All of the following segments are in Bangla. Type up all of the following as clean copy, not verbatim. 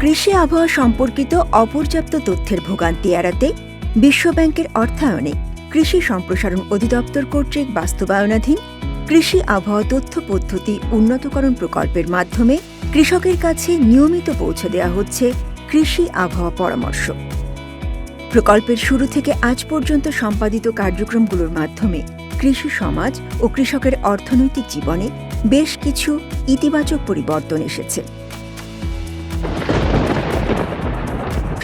কৃষি আবহাওয়া সম্পর্কিত অপর্যাপ্ত তথ্যের ভোগান্তি এড়াতে বিশ্বব্যাংকের অর্থায়নে কৃষি সম্প্রসারণ অধিদপ্তর কর্তৃক বাস্তবায়নাধীন কৃষি আবহাওয়া তথ্য পদ্ধতি উন্নতকরণ প্রকল্পের মাধ্যমে কৃষকের কাছে নিয়মিত পৌঁছে দেওয়া হচ্ছে কৃষি আবহাওয়া পরামর্শ। প্রকল্পের শুরু থেকে আজ পর্যন্ত সম্পাদিত কার্যক্রমগুলোর মাধ্যমে কৃষি সমাজ ও কৃষকের অর্থনৈতিক জীবনে বেশ কিছু ইতিবাচক পরিবর্তন এসেছে।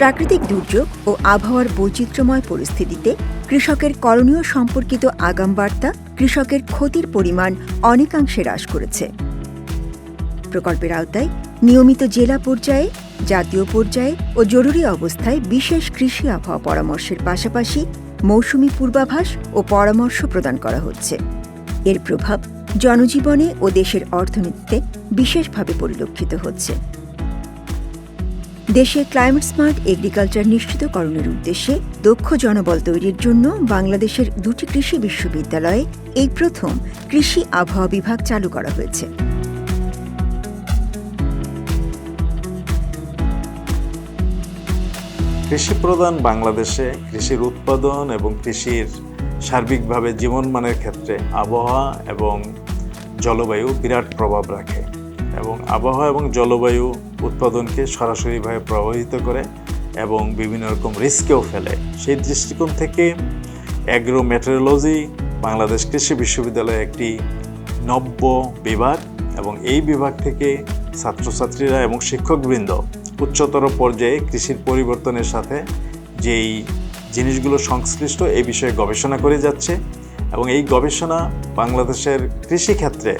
প্রাকৃতিক দুর্যোগ ও আবহাওয়ার বৈচিত্র্যময় পরিস্থিতিতে কৃষকের করণীয় সম্পর্কিত আগাম বার্তা কৃষকের ক্ষতির পরিমাণ অনেকাংশে হ্রাস করেছে। প্রকল্পের আওতায় নিয়মিত জেলা পর্যায়ে, জাতীয় পর্যায়ে ও জরুরি অবস্থায় বিশেষ কৃষি আবহাওয়া পরামর্শের পাশাপাশি মৌসুমি পূর্বাভাস ও পরামর্শ প্রদান করা হচ্ছে। এর প্রভাব জনজীবনে ও দেশের অর্থনীতিতে বিশেষভাবে পরিলক্ষিত হচ্ছে। দেশে ক্লাইমেট স্মার্ট এগ্রিকালচার নিশ্চিতকরণের উদ্দেশ্যে দক্ষ জনবল তৈরির জন্য বাংলাদেশের 2টি কৃষি বিশ্ববিদ্যালয়ে এই প্রথম কৃষি আবহাওয়া বিভাগ চালু করা হয়েছে। কৃষি প্রধান বাংলাদেশে কৃষির উৎপাদন এবং কৃষির সার্বিকভাবে জীবনমানের ক্ষেত্রে আবহাওয়া এবং জলবায়ু বিরাট প্রভাব রাখে এবং আবহাওয়া এবং জলবায়ু উৎপাদনকে সরাসরিভাবে প্রভাবিত করে এবং বিভিন্ন রকম রিস্কেও ফেলে। সেই দৃষ্টিকোণ থেকে অ্যাগ্রো মেটেরোলজি বাংলাদেশ কৃষি বিশ্ববিদ্যালয়ে একটি নব্য বিভাগ এবং এই বিভাগ থেকে ছাত্রছাত্রীরা এবং শিক্ষকবৃন্দ উচ্চতর পর্যায়ে কৃষির পরিবর্তনের সাথে যেই জিনিসগুলো সংশ্লিষ্ট এই বিষয়ে গবেষণা করে যাচ্ছে এবং এই গবেষণা বাংলাদেশের কৃষিক্ষেত্রে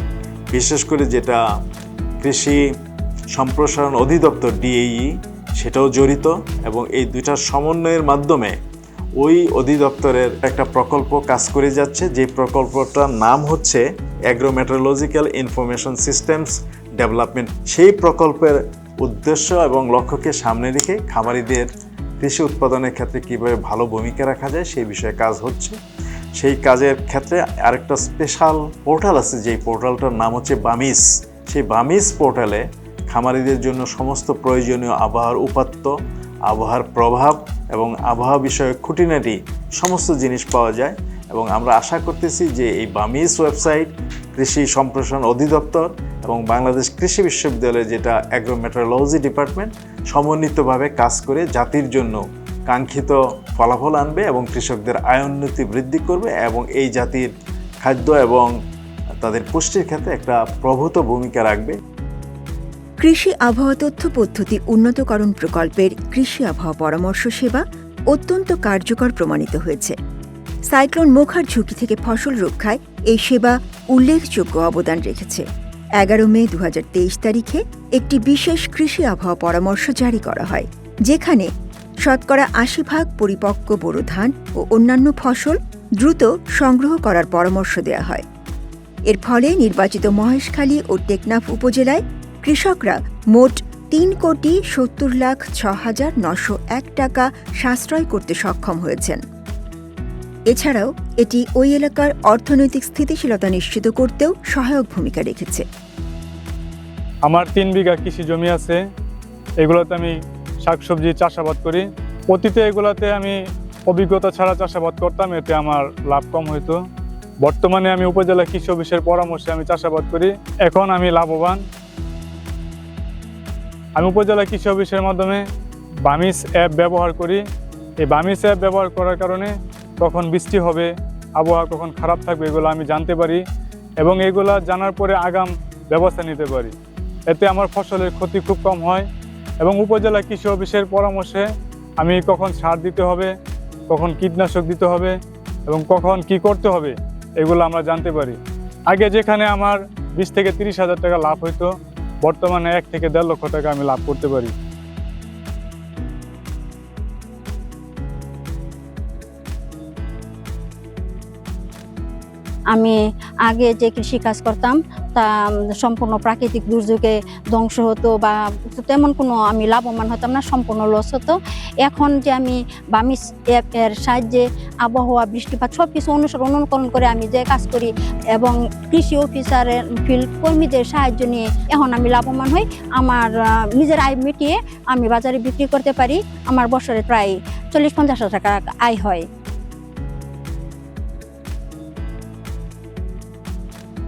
বিশেষ করে যেটা কৃষি সম্প্রসারণ অধিদপ্তর DAE সেটাও জড়িত এবং এই দুইটার সমন্বয়ের মাধ্যমে ওই অধিদপ্তরের একটা প্রকল্প কাজ করে যাচ্ছে। যে প্রকল্পটার নাম হচ্ছে agro meteorological information systems development. সেই প্রকল্পের উদ্দেশ্য এবং লক্ষ্যকে সামনে রেখে খামারিদের কৃষি উৎপাদনের ক্ষেত্রে কীভাবে ভালো ভূমিকা রাখা যায় সেই বিষয়ে কাজ হচ্ছে। সেই কাজের ক্ষেত্রে আরেকটা স্পেশাল পোর্টাল আছে, যেই পোর্টালটার নাম হচ্ছে বামিস। সেই বামিস পোর্টালে খামারিদের জন্য সমস্ত প্রয়োজনীয় আবহাওয়ার উপাত্ত, আবহাওয়ার প্রভাব এবং আবহাওয়া বিষয়ক খুঁটিনাটি সমস্ত জিনিস পাওয়া যায় এবং আমরা আশা করতেছি যে এই বামিস ওয়েবসাইট কৃষি সম্প্রসারণ অধিদপ্তর এবং বাংলাদেশ কৃষি বিশ্ববিদ্যালয়ে যেটা অ্যাগ্রো মেটেরোলজি ডিপার্টমেন্ট সমন্বিতভাবে কাজ করে জাতির জন্য কাঙ্ক্ষিত ফলাফল আনবে এবং কৃষকদের আয়োন্নতি বৃদ্ধি করবে এবং এই জাতির খাদ্য এবং তাদের পুষ্টির ক্ষেত্রে একটা প্রভূত ভূমিকা রাখবে। কৃষি আবহাওয়া তথ্য পদ্ধতি উন্নতকরণ প্রকল্পের কৃষি আবহাওয়া পরামর্শ সেবা অত্যন্ত কার্যকর প্রমাণিত হয়েছে। সাইক্লোন মোখার ঝুঁকি থেকে ফসল রক্ষায় এই সেবা উল্লেখযোগ্য অবদান রেখেছে। 11 মে 2023 তারিখে একটি বিশেষ কৃষি আবহাওয়া পরামর্শ জারি করা হয়, যেখানে শতকরা 80% পরিপক্ক বোরো ধান ও অন্যান্য ফসল দ্রুত সংগ্রহ করার পরামর্শ দেওয়া হয়। এর ফলে নির্বাচিত মহেশখালী ও টেকনাফ উপজেলায় কৃষকরা মোট 3,70,06,901 টাকা সাশ্রয় করতে সক্ষম হয়েছেন। এছাড়াও এটি ওই এলাকার অর্থনৈতিক স্থিতিশীলতা নিশ্চিত করতেও সহায়ক ভূমিকা রেখেছে। আমার 3 বিঘা কৃষি জমি আছে, এগুলোতে আমি শাকসবজি চাষাবাদ করি। অতীতে এগুলোতে আমি অভিজ্ঞতা ছাড়া চাষাবাদ করতাম, এতে আমার লাভ কম হইতো। বর্তমানে আমি উপজেলা কৃষি অফিসের পরামর্শে আমি চাষাবাদ করি, এখন আমি লাভবান। আমি উপজেলা কৃষি অফিসের মাধ্যমে বামিস অ্যাপ ব্যবহার করি। এই বামিস অ্যাপ ব্যবহার করার কারণে কখন বৃষ্টি হবে, আবহাওয়া কখন খারাপ থাকবে এগুলো আমি জানতে পারি এবং এগুলা জানার পরে আগাম ব্যবস্থা নিতে পারি। এতে আমার ফসলের ক্ষতি খুব কম হয় এবং উপজেলা কৃষি অফিসের পরামর্শে আমি কখন সার দিতে হবে, কখন কীটনাশক দিতে হবে এবং কখন কি করতে হবে এগুলো আমরা জানতে পারি। আগে যেখানে আমার 20 থেকে 30 হাজার টাকা লাভ হইতো, বর্তমানে 1 থেকে 1.5 লক্ষ টাকা আমি লাভ করতে পারি। আমি আগে যে কৃষি কাজ করতাম তা সম্পূর্ণ প্রাকৃতিক দুর্যোগে ধ্বংস হতো বা তেমন কোনো আমি লাভবান হতাম না, সম্পূর্ণ লস হতো। এখন যে আমি বামিস অ্যাপের সাহায্যে আবহাওয়া, বৃষ্টিপাত সব কিছু অনুকরণ করে আমি যে কাজ করি এবং কৃষি অফিসারের ফিল্ড কর্মীদের সাহায্য নিয়ে এখন আমি লাভবান হই। আমার নিজের আয় মিটিয়ে আমি বাজারে বিক্রি করতে পারি। আমার বছরে প্রায় 40-50 হাজার টাকা আয় হয়।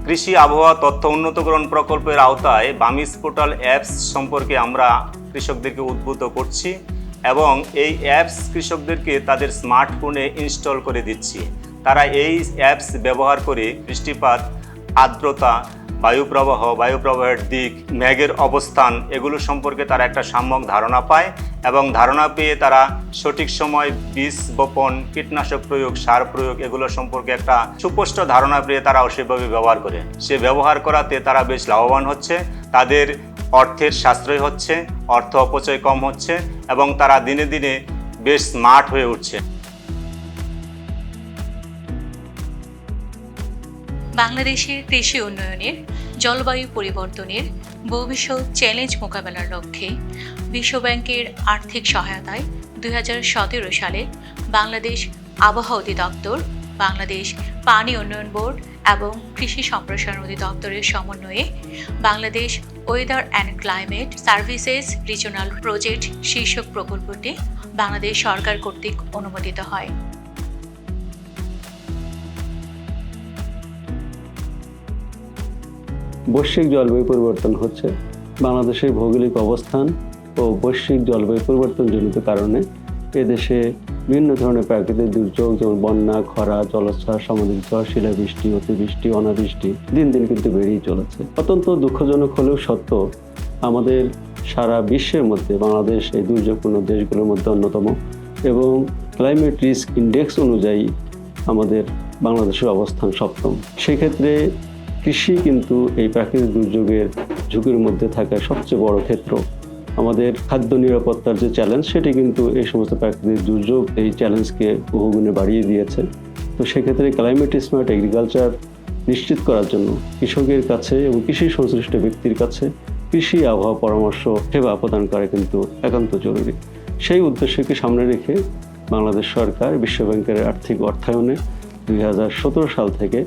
কৃষি আবহাওয়া তথ্য উন্নতকরণ প্রকল্পের আওতায় বামিস পোর্টাল অ্যাপস সম্পর্কে আমরা কৃষকদেরকে উদ্বুদ্ধ করছি এবং এই অ্যাপস কৃষকদেরকে তাদের স্মার্টফোনে ইনস্টল করে দিচ্ছি। তারা এই অ্যাপস ব্যবহার করে বৃষ্টিপাত, আর্দ্রতা, বায়ুপ্রবাহের দিক, মেঘের অবস্থান এগুলো সম্পর্কে তারা একটা সাম্যক ধারণা পায় এবং ধারণা পেয়ে তারা সঠিক সময় বীজ বপন, কীটনাশক প্রয়োগ, সার প্রয়োগ এগুলো সম্পর্কে একটা সুস্পষ্ট ধারণা পেয়ে তারাও সেভাবে ব্যবহার করে। সে ব্যবহার করাতে তারা বেশ লাভবান হচ্ছে, তাদের অর্থের সাশ্রয় হচ্ছে, অর্থ অপচয় কম হচ্ছে এবং তারা দিনে দিনে বেশ স্মার্ট হয়ে উঠছে। বাংলাদেশের কৃষি উন্নয়নের, জলবায়ু পরিবর্তনের ভবিষ্যৎ চ্যালেঞ্জ মোকাবেলার লক্ষ্যে বিশ্বব্যাংকের আর্থিক সহায়তায় 2017 সালে বাংলাদেশ আবহাওয়া অধিদপ্তর, বাংলাদেশ পানি উন্নয়ন বোর্ড এবং কৃষি সম্প্রসারণ অধিদপ্তরের সমন্বয়ে Bangladesh weather and climate services regional project শীর্ষক প্রকল্পটি বাংলাদেশ সরকার কর্তৃক অনুমোদিত হয়। বৈশ্বিক জলবায়ু পরিবর্তন হচ্ছে। বাংলাদেশের ভৌগোলিক অবস্থান ও বৈশ্বিক জলবায়ু পরিবর্তনজনিত কারণে এদেশে বিভিন্ন ধরনের প্রাকৃতিক দুর্যোগ যেমন বন্যা, খরা, জলোচ্ছ্বাস, সামুদ্রিক ঝড়, শিলাবৃষ্টি, অতিবৃষ্টি, অনাবৃষ্টি দিন দিন কিন্তু বেড়েই চলেছে। অত্যন্ত দুঃখজনক হলেও সত্য, আমাদের সারা বিশ্বের মধ্যে বাংলাদেশ এই দুর্যোগপূর্ণ দেশগুলোর মধ্যে অন্যতম এবং ক্লাইমেট রিস্ক ইন্ডেক্স অনুযায়ী আমাদের বাংলাদেশের অবস্থান 7ম। সেক্ষেত্রে কৃষি কিন্তু এই প্রাকৃতিক দুর্যোগের ঝুঁকির মধ্যে থাকা সবচেয়ে বড় ক্ষেত্র। আমাদের খাদ্য নিরাপত্তার যে চ্যালেঞ্জ সেটি কিন্তু এই সমস্ত প্রাকৃতিক দুর্যোগ এই চ্যালেঞ্জকে বহুগুণে বাড়িয়ে দিয়েছে। তো সেক্ষেত্রে ক্লাইমেট স্মার্ট এগ্রিকালচার নিশ্চিত করার জন্য কৃষকের কাছে এবং কৃষি সংশ্লিষ্ট ব্যক্তির কাছে কৃষি আবহাওয়া পরামর্শ সেবা প্রদান করা কিন্তু একান্ত জরুরি। সেই উদ্দেশ্যকে সামনে রেখে বাংলাদেশ সরকার বিশ্বব্যাংকের আর্থিক অর্থায়নে 2017 সাল থেকে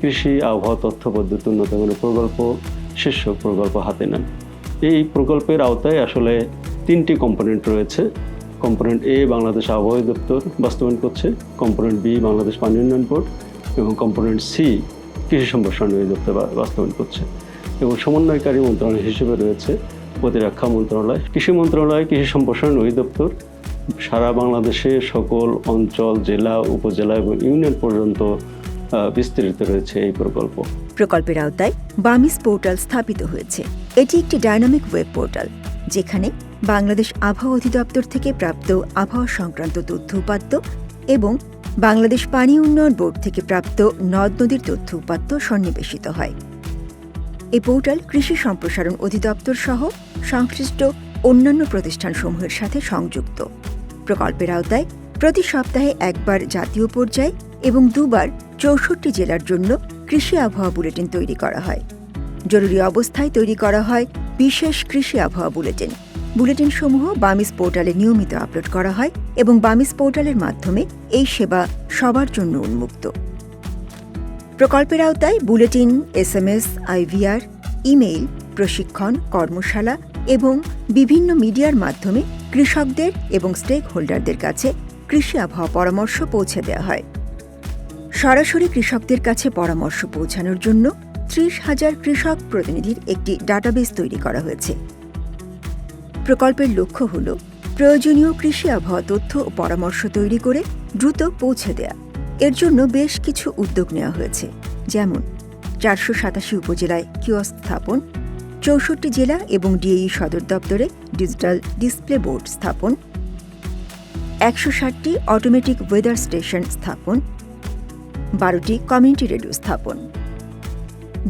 কৃষি আবহাওয়া তথ্য পদ্ধতি উন্নতকরণ প্রকল্প শীর্ষক প্রকল্প হাতে নেন। এই প্রকল্পের আওতায় আসলে 3টি কম্পোনেন্ট রয়েছে। কম্পোনেন্ট এ বাংলাদেশ আবহাওয়া দপ্তর বাস্তবায়ন করছে, কম্পোনেন্ট বি বাংলাদেশ পানি উন্নয়ন বোর্ড এবং কম্পোনেন্ট সি কৃষি সম্প্রসারণ অধিদপ্তর বাস্তবায়ন করছে এবং সমন্বয়কারী মন্ত্রণালয় হিসেবে রয়েছে প্রতিরক্ষা মন্ত্রণালয়। কৃষি মন্ত্রণালয়, কৃষি সম্প্রসারণ অধিদপ্তর সারা বাংলাদেশে সকল অঞ্চল, জেলা, উপজেলা এবং ইউনিয়ন পর্যন্ত বিস্তৃত রয়েছে এই প্রকল্প। প্রকল্পের আওতায় বামিস পোর্টাল স্থাপিত হয়েছে। এটি একটি ডায়নামিক ওয়েব পোর্টাল যেখানে বাংলাদেশ আবহাওয়া অধিদপ্তর থেকে প্রাপ্ত আবহাওয়া সংক্রান্ত তথ্য উপাত্ত এবং বাংলাদেশ পানি উন্নয়ন বোর্ড থেকে প্রাপ্ত নদ নদীর তথ্য উপাত্ত সন্নিবেশিত হয়। এই পোর্টাল কৃষি সম্প্রসারণ অধিদপ্তর সহ সংশ্লিষ্ট অন্যান্য প্রতিষ্ঠানসমূহের সাথে সংযুক্ত। প্রকল্পের আওতায় প্রতি সপ্তাহে একবার জাতীয় পর্যায়ে এবং 2বার 64 জেলার জন্য কৃষি আবহাওয়া বুলেটিন তৈরি করা হয়। জরুরি অবস্থায় তৈরি করা হয় বিশেষ কৃষি আবহাওয়া বুলেটিন। বুলেটিনসমূহ বামিস পোর্টালে নিয়মিত আপলোড করা হয় এবং বামিস পোর্টালের মাধ্যমে এই সেবা সবার জন্য উন্মুক্ত। প্রকল্পের আওতায় বুলেটিন, SMS, IVR, ইমেইল, প্রশিক্ষণ, কর্মশালা এবং বিভিন্ন মিডিয়ার মাধ্যমে কৃষকদের এবং স্টেক হোল্ডারদের কাছে কৃষি আবহাওয়া পরামর্শ পৌঁছে দেওয়া হয়। সরাসরি কৃষকদের কাছে পরামর্শ পৌঁছানোর জন্য 30,000 কৃষক প্রতিনিধির একটি ডাটাবেস তৈরি করা হয়েছে। প্রকল্পের লক্ষ্য হল প্রয়োজনীয় কৃষি আবহাওয়া তথ্য ও পরামর্শ তৈরি করে দ্রুত পৌঁছে দেয়া। এর জন্য বেশ কিছু উদ্যোগ নেওয়া হয়েছে, যেমন 487 উপজেলায় কিওস্ক স্থাপন, 64 জেলা এবং ডিএই সদর দপ্তরে ডিজিটাল ডিসপ্লে বোর্ড স্থাপন, 160টি অটোমেটিক ওয়েদার স্টেশন স্থাপন, 12টি কমিউনিটি রেডিও স্থাপন।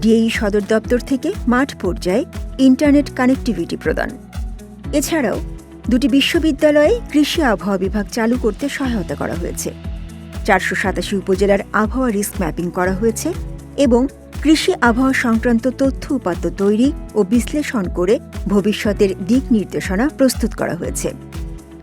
ডিএই সদর দপ্তর থেকে মাঠ পর্যায়ে ইন্টারনেট কানেক্টিভিটি প্রদান। এছাড়াও 2টি বিশ্ববিদ্যালয়ে কৃষি আবহাওয়া বিভাগ চালু করতে সহায়তা করা হয়েছে। 487 উপজেলার আবহাওয়া রিস্ক ম্যাপিং করা হয়েছে এবং কৃষি আবহাওয়া সংক্রান্ত তথ্য উপাত্ত তৈরি ও বিশ্লেষণ করে ভবিষ্যতের দিক নির্দেশনা প্রস্তুত করা হয়েছে।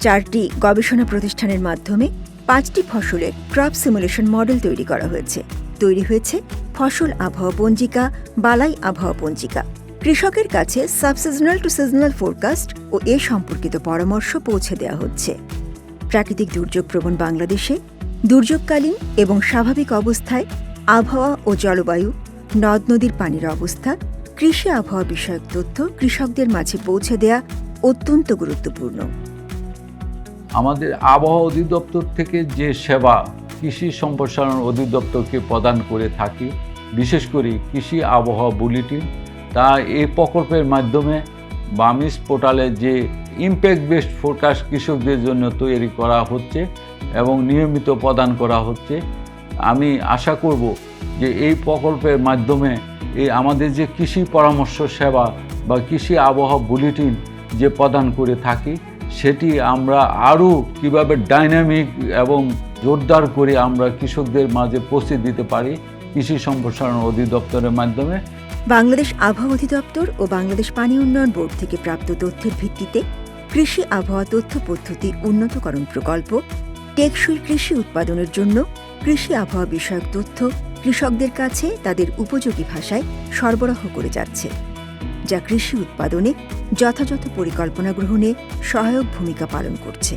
4টি গবেষণা প্রতিষ্ঠানের মাধ্যমে 5টি ফসলের ক্রপ সিমুলেশন মডেল তৈরি করা হয়েছে। তৈরি হয়েছে ফসল আবহাওয়া পঞ্জিকা, বালাই আবহাওয়া পঞ্জিকা। কৃষকের কাছে সাবসিজনাল টু সিজনাল ফোরকাস্ট ও এ সম্পর্কিত পরামর্শ পৌঁছে দেওয়া হচ্ছে। প্রাকৃতিক দুর্যোগ প্রবণ বাংলাদেশে দুর্যোগকালীন এবং স্বাভাবিক অবস্থায় আবহাওয়া ও জলবায়ু, নদ নদীর পানির অবস্থা, কৃষি আবহাওয়া বিষয়ক তথ্য কৃষকদের মাঝে পৌঁছে দেয়া অত্যন্ত গুরুত্বপূর্ণ। আমাদের আবহাওয়া অধিদপ্তর থেকে যে সেবা কৃষি সম্প্রসারণ অধিদপ্তরকে প্রদান করে থাকি, বিশেষ করে কৃষি আবহাওয়া বুলেটিন, তা এই প্রকল্পের মাধ্যমে বামিস পোর্টালে যে ইমপ্যাক্ট বেসড ফোরকাস্ট কৃষকদের জন্য তৈরি করা হচ্ছে এবং নিয়মিত প্রদান করা হচ্ছে। আমি আশা করব যে এই প্রকল্পের মাধ্যমে আমাদের যে কৃষি পরামর্শ সেবা বা কৃষি আবহাওয়া বুলেটিন যে প্রদান করে থাকি, সেটি আমরা আরও কীভাবে ডাইনামিক এবং জোরদার করে আমরা কৃষকদের মাঝে পৌঁছে দিতে পারি কৃষি সম্প্রসারণ অধিদপ্তরের মাধ্যমে। বাংলাদেশ আবহাওয়া অধিদপ্তর ও বাংলাদেশ পানি উন্নয়ন বোর্ড থেকে প্রাপ্ত তথ্যের ভিত্তিতে কৃষি আবহাওয়া তথ্য পদ্ধতি উন্নতকরণ প্রকল্প টেকসই কৃষি উৎপাদনের জন্য কৃষি আবহাওয়া বিষয়ক তথ্য কৃষকদের কাছে তাদের উপযোগী ভাষায় সরবরাহ করে যাচ্ছে, যা কৃষি উৎপাদনে যথাযথ পরিকল্পনা গ্রহণে সহায়ক ভূমিকা পালন করছে।